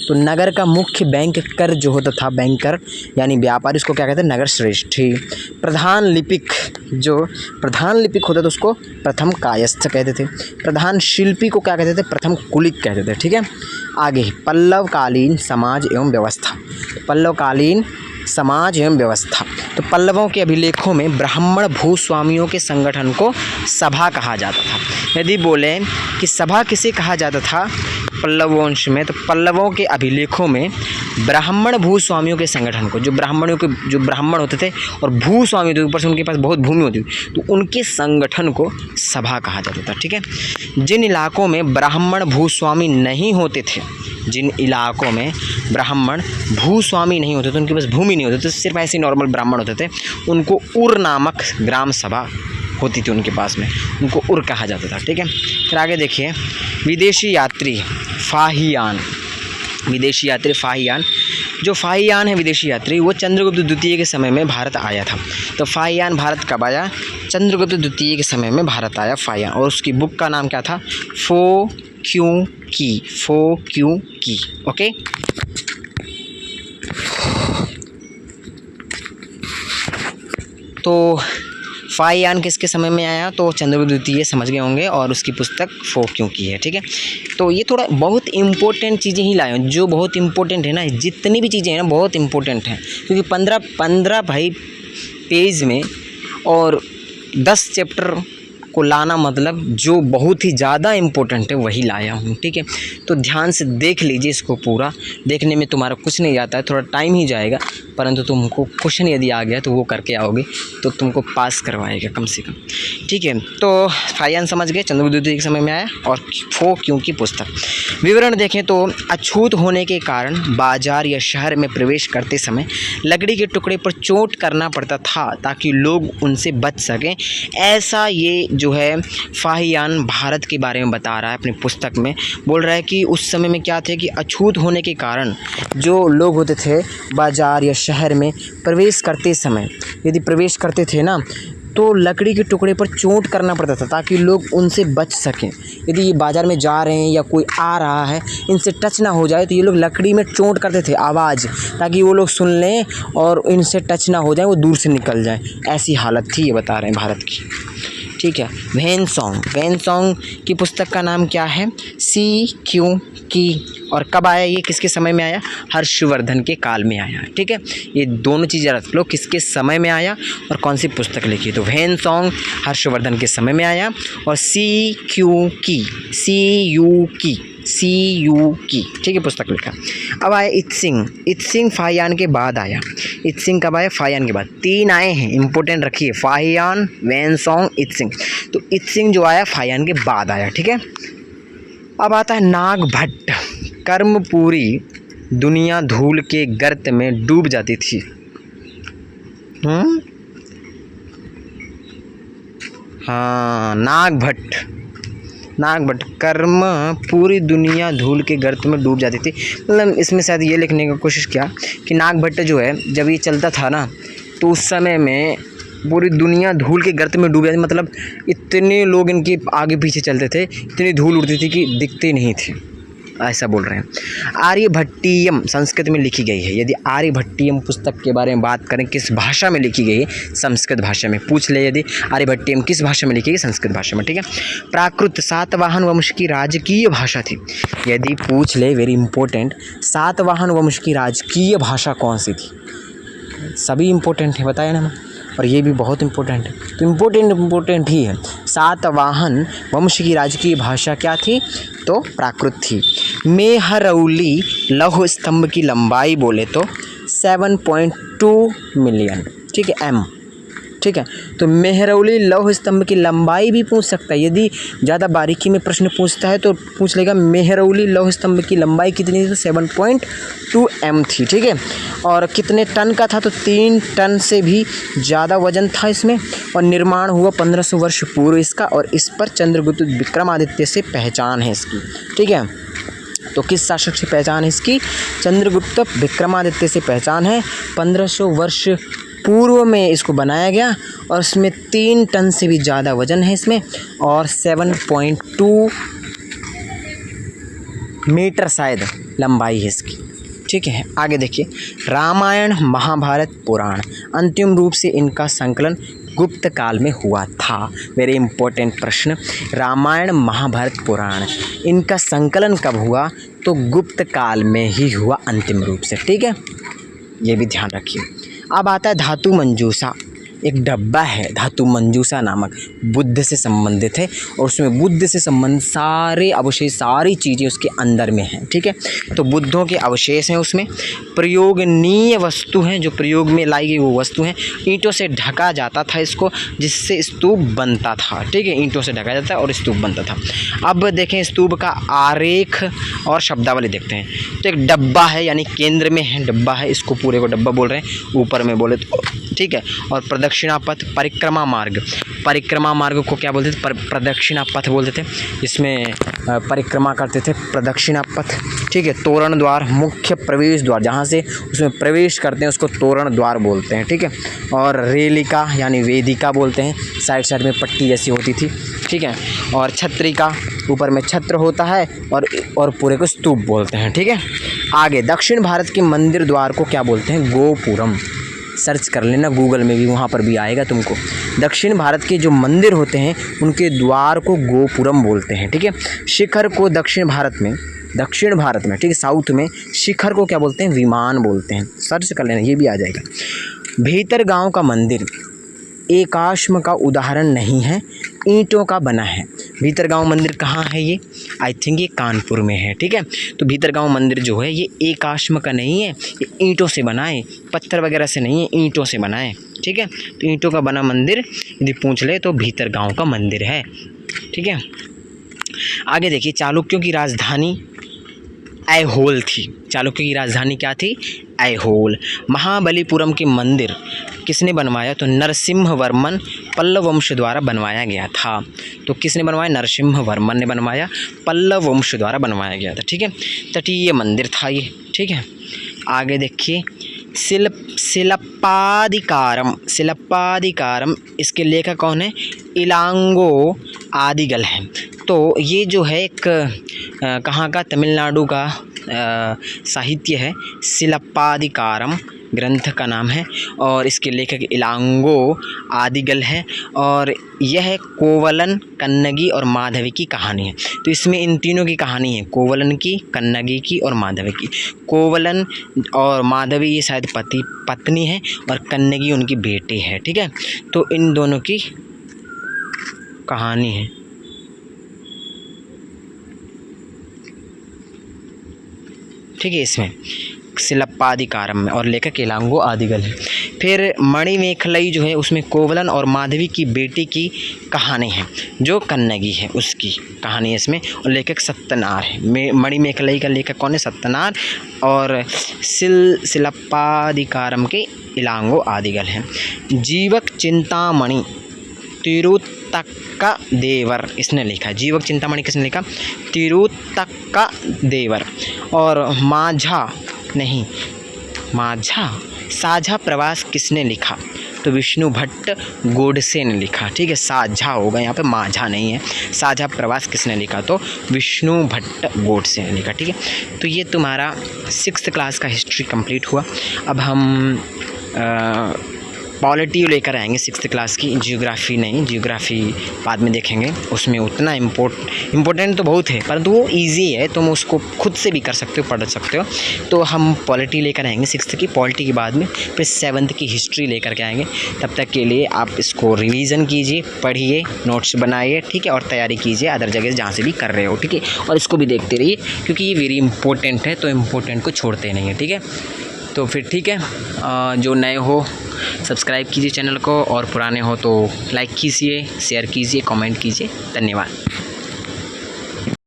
तो नगर का मुख्य बैंक कर जो होता था, बैंकर यानी व्यापारी, उसको क्या कहते हैं? नगर श्रेष्ठी। प्रधान लिपिक होता था, उसको प्रथम कायस्थ कहते थे। प्रधान शिल्पी को क्या कहते थे? प्रथम कुलिक कहते थे। ठीक है, आगे पल्लवकालीन समाज एवं व्यवस्था। तो पल्लवों के अभिलेखों में ब्राह्मण भूस्वामियों के संगठन को सभा कहा जाता था। यदि बोले कि सभा किसे कहा जाता था पल्लव वंश में, तो पल्लवों के अभिलेखों में ब्राह्मण भूस्वामियों के संगठन को, जो ब्राह्मण होते थे और भूस्वामी थे, ऊपर से उनके पास बहुत भूमि होती थी, तो उनके संगठन को सभा कहा जाता था। ठीक है, जिन इलाकों में ब्राह्मण भूस्वामी नहीं होते थे, उनके पास भूमि नहीं होती, तो सिर्फ ऐसे नॉर्मल ब्राह्मण होते थे, उनको उर नामक ग्राम सभा होती थी उनके पास में, उनको उर कहा जाता था। ठीक है, फिर आगे देखिए, विदेशी यात्री फाहियान। जो फाहियान है विदेशी यात्री, वो चंद्रगुप्त द्वितीय के समय में भारत आया था। तो फाहियान भारत कब आया? चंद्रगुप्त द्वितीय के समय में भारत आया फाहियान, और उसकी बुक का नाम क्या था? फो क्यों की। ओके, तो फाहियान किसके समय में आया? तो चंद्रगुप्त द्वितीय समझ गए होंगे, और उसकी पुस्तक फो क्यों की है। ठीक है, तो ये थोड़ा बहुत इंपॉर्टेंट चीज़ें ही लाए हूँ, जो बहुत इंपॉर्टेंट है ना, जितनी भी चीज़ें हैं ना बहुत इंपॉर्टेंट हैं, क्योंकि 15 भाई पेज में और 10 चैप्टर को लाना, मतलब जो बहुत ही ज़्यादा इम्पोर्टेंट है वही लाया हूँ। ठीक है, तो ध्यान से देख लीजिए इसको, पूरा देखने में तुम्हारा कुछ नहीं जाता है, थोड़ा टाइम ही जाएगा, परंतु तुमको क्वेश्चन यदि आ गया तो वो करके आओगे तो तुमको पास करवाएगा कम से कम। ठीक है, तो फाहियान समझ गए, चंद्रगुप्त द्वितीय के समय में आया, और फो क्यों की पुस्तक। विवरण देखें तो अछूत होने के कारण बाजार या शहर में प्रवेश करते समय लकड़ी के टुकड़े पर चोट करना पड़ता था ताकि लोग उनसे बच सकें। ऐसा ये जो है फाहियान भारत के बारे में बता रहा है अपनी पुस्तक में। बोल रहा है कि उस समय में क्या थे कि अछूत होने के कारण जो लोग होते थे बाजार या शहर में प्रवेश करते समय, यदि प्रवेश करते थे ना, तो लकड़ी के टुकड़े पर चोट करना पड़ता था ताकि लोग उनसे बच सकें। यदि ये बाज़ार में जा रहे हैं या कोई आ रहा है, इनसे टच ना हो जाए, तो ये लोग लकड़ी में चोट करते थे आवाज़, ताकि वो लोग सुन लें और इनसे टच ना हो जाए, वो दूर से निकल जाए। ऐसी हालत थी, ये बता रहे हैं भारत की। ठीक है, वैनसॉन्ग की पुस्तक का नाम क्या है? सी क्यों की। और कब आया ये, किसके समय में आया? हर्षवर्धन के काल में आया। ठीक है, ये दोनों चीज़ें रख लो, किसके समय में आया और कौन सी पुस्तक लिखी। तो वैनसॉन्ग हर्षवर्धन के समय में आया, और सी यू की, ठीक है, पुस्तक लिखा। अब आया इत्सिंग फाहियान के बाद आया। इत्सिंग कब आया? फाहियान के बाद। 3 आए हैं, इंपॉर्टेंट रखिए, फाहियान, वैनसॉन्ग, इत्सिंग। तो इत्सिंग जो आया फाहियान के बाद आया। ठीक है, अब आता है नागभट्ट। कर्म पूरी दुनिया धूल के गर्त में डूब जाती थी। हाँ, नागभट्ट कर्म पूरी दुनिया धूल के गर्त में डूब जाती थी। मतलब इसमें शायद ये लिखने की कोशिश किया कि नागभट्ट जो है, जब ये चलता था ना, तो उस समय में पूरी दुनिया धूल के गर्त में डूब जाती, मतलब इतने लोग इनके आगे पीछे चलते थे, इतनी धूल उड़ती थी कि दिखते नहीं थे, ऐसा बोल रहे हैं। आर्यभट्टियम संस्कृत में लिखी गई है। यदि आर्यभट्टियम पुस्तक के बारे में बात करें, किस भाषा में लिखी गई है? संस्कृत भाषा में। पूछ ले यदि आर्यभट्टियम किस भाषा में लिखी गई? संस्कृत भाषा में। ठीक है, प्राकृत सातवाहन वंश की राजकीय भाषा थी। यदि पूछ ले, वेरी इंपॉर्टेंट, सातवाहन वंश की राजकीय भाषा कौन सी थी? सभी इंपॉर्टेंट है, बताया ना। और ये भी बहुत इम्पोर्टेंट है, तो इम्पोर्टेंट ही है। सातवाहन वंश की राजकीय भाषा क्या थी? तो प्राकृत थी। मेहरौली लौह स्तंभ की लंबाई बोले तो 7.2 मिलियन, ठीक है, एम, ठीक है। तो मेहरौली लौह स्तंभ की लंबाई भी पूछ सकता है, यदि ज़्यादा बारीकी में प्रश्न पूछता है तो पूछ लेगा मेहरौली लौह स्तंभ की लंबाई कितनी थी? तो 7.2 एम थी, ठीक है। और कितने टन का था? तो 3 टन से भी ज़्यादा वजन था इसमें, और निर्माण हुआ 1500 वर्ष पूर्व इसका, और इस पर चंद्रगुप्त विक्रमादित्य से पहचान है इसकी, ठीक है। तो किस शासक से पहचान है इसकी? चंद्रगुप्त विक्रमादित्य से पहचान है। 1500 वर्ष पूर्व में इसको बनाया गया, और इसमें 3 टन से भी ज़्यादा वजन है इसमें, और 7.2 मीटर शायद लंबाई है इसकी, ठीक है। आगे देखिए, रामायण महाभारत पुराण, अंतिम रूप से इनका संकलन गुप्त काल में हुआ था। वेरी इंपॉर्टेंट प्रश्न। रामायण महाभारत पुराण, इनका संकलन कब हुआ? तो गुप्त काल में ही हुआ अंतिम रूप से, ठीक है, ये भी ध्यान रखिए। अब आता है धातु मंजूषा। एक डब्बा है धातु मंजूषा नामक, बुद्ध से संबंधित है, और उसमें बुद्ध से संबंधित सारे अवशेष, सारी चीज़ें उसके अंदर में हैं, ठीक है। तो बुद्धों के अवशेष हैं उसमें, प्रयोगनीय वस्तु हैं, जो प्रयोग में लाई गई वो वस्तु हैं। ईंटों से ढका जाता था इसको, जिससे स्तूप बनता था, ठीक है, ईंटों से ढका जाता है और स्तूप बनता था। अब देखें स्तूप का आरेख और शब्दावली देखते हैं। तो एक डब्बा है, यानी केंद्र में है डब्बा है, इसको पूरे को डब्बा बोल रहे हैं, ऊपर में बोले तो, ठीक है। और प्रदक्षिणा पथ, परिक्रमा मार्ग, परिक्रमा मार्ग को क्या बोलते थे? प्रदक्षिणा पथ बोलते थे, इसमें परिक्रमा करते थे, प्रदक्षिणा पथ, ठीक है। तोरण द्वार, मुख्य प्रवेश द्वार, जहाँ से उसमें प्रवेश करते हैं उसको तोरण द्वार बोलते हैं, ठीक है। और रेलिका यानी वेदिका बोलते हैं, साइड साइड में पट्टी जैसी होती थी, ठीक है। और छत्रिका, ऊपर में छत्र होता है, और पूरे को स्तूप बोलते हैं, ठीक है। आगे, दक्षिण भारत के मंदिर द्वार को क्या बोलते हैं? गोपुरम। सर्च कर लेना गूगल में भी, वहाँ पर भी आएगा तुमको। दक्षिण भारत के जो मंदिर होते हैं उनके द्वार को गोपुरम बोलते हैं, ठीक है। शिखर को दक्षिण भारत में, ठीक है, साउथ में शिखर को क्या बोलते हैं? विमान बोलते हैं। सर्च कर लेना, ये भी आ जाएगा। भीतर गांव का मंदिर एकाश्म का उदाहरण नहीं है, ईंटों का बना है। भीतरगांव मंदिर कहाँ है? ये आई थिंक ये कानपुर में है, ठीक है। तो भीतरगांव मंदिर जो है ये एकाश्म का नहीं है, ये ईंटों से बना है, पत्थर वगैरह से नहीं है, ईंटों से बना है, ठीक है। तो ईंटों का बना मंदिर यदि पूछ ले तो भीतरगांव का मंदिर है, ठीक है। आगे देखिए, चालुक्यों की राजधानी ऐहोल थी। चालुक्य की राजधानी क्या थी? ऐहोल। महाबलीपुरम के मंदिर किसने बनवाया? तो नरसिम्हवर्मन पल्लव वंश द्वारा बनवाया गया था। तो किसने बनवाया? नरसिम्हवर्मन ने बनवाया, पल्लव वंश द्वारा बनवाया गया था, ठीक है। तटीय मंदिर था ये, ठीक है। आगे देखिए, शिल्पाधिकारम, इसके लेखक कौन है? इलांगो आदिगल हैं। तो ये जो है एक कहाँ का? तमिलनाडु का साहित्य है। शिल्पाधिकारम ग्रंथ का नाम है, और इसके लेखक इलांगो आदिगल है, और यह कोवलन, कन्नगी और माधवी की कहानी है। तो इसमें इन तीनों की कहानी है, कोवलन की, कन्नगी की और माधवी की। कोवलन और माधवी ये शायद पत्नी है, और कन्नगी उनकी बेटी है, ठीक है। तो इन दोनों की कहानी है, ठीक है, इसमें शिल्पाधिकारम में, और लेखक इलांगो आदिगल है। फिर मणिमेखलई जो है उसमें कोवलन और माधवी की बेटी की कहानी है, जो कन्नगी है उसकी कहानी है इसमें, और लेखक सत्यनार है। मणिमेखलई का लेखक कौन है? सत्यनार, और शिल्पाधिकारम के इलांगो आदिगल हैं। जीवक चिंतामणि तिरुत्तक्का देवर इसने लिखा। जीवक चिंतामणि किसने लिखा? तिरुत्तक्का देवर। और साझा प्रवास किसने लिखा? तो विष्णु भट्ट गोडसे ने लिखा, ठीक है। साझा होगा यहाँ पे, माझा नहीं है। साझा प्रवास किसने लिखा? तो विष्णु भट्ट गोडसे ने लिखा, ठीक है। तो ये तुम्हारा 6th क्लास का हिस्ट्री कंप्लीट हुआ। अब हम पॉलिटी लेकर आएंगे 6th क्लास की, जियोग्राफी नहीं, जियोग्राफी बाद में देखेंगे, उसमें उतना इम्पोर्टेंट तो बहुत है परंतु वो ईजी है, तुम उसको खुद से भी कर सकते हो, पढ़ सकते हो। तो हम पॉलिटी लेकर आएंगे 6th की, पॉलिटी के बाद में फिर 7th की हिस्ट्री लेकर के आएंगे। तब तक के लिए आप इसको रिवीजन कीजिए, पढ़िए, नोट्स बनाइए, ठीक है, और तैयारी कीजिए अदर जगह जहाँ से भी कर रहे हो, ठीक है, और इसको भी देखते रहिए क्योंकि ये वेरी इंपॉर्टेंट है, तो इम्पोर्टेंट को छोड़ते नहीं है, ठीक है। तो फिर ठीक है, जो नए हो सब्सक्राइब कीजिए चैनल को, और पुराने हो तो लाइक कीजिए, शेयर कीजिए, कमेंट कीजिए। धन्यवाद।